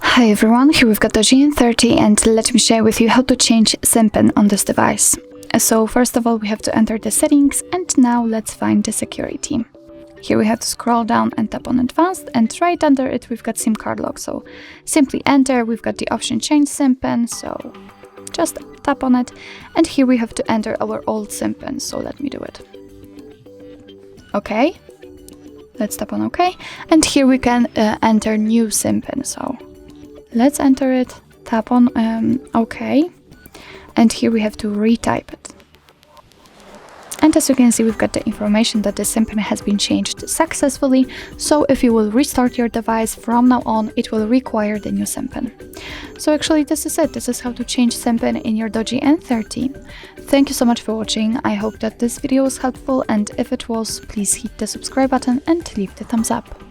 Hi everyone, here we've got DOOGEE N30 and let me share with you how to change SIM pin on this device. So first of all we have to enter the settings, and now let's find the security. Here we have to scroll down and tap on advanced, and right under it we've got SIM card lock, so simply enter. We've got the option change SIM pin, so just tap on it, and here we have to enter our old SIM pin, so let me do it. Okay, let's tap on OK, and here we can enter new SIM pin, so let's enter it, tap on OK, and here we have to retype it. And as you can see, we've got the information that the SIM pin has been changed successfully, so if you will restart your device from now on, it will require the new SIM pin. So actually this is it. This is how to change SIM pin in your DOOGEE N30. Thank you so much for watching. I hope that this video was helpful, and if it was, please hit the subscribe button and leave the thumbs up.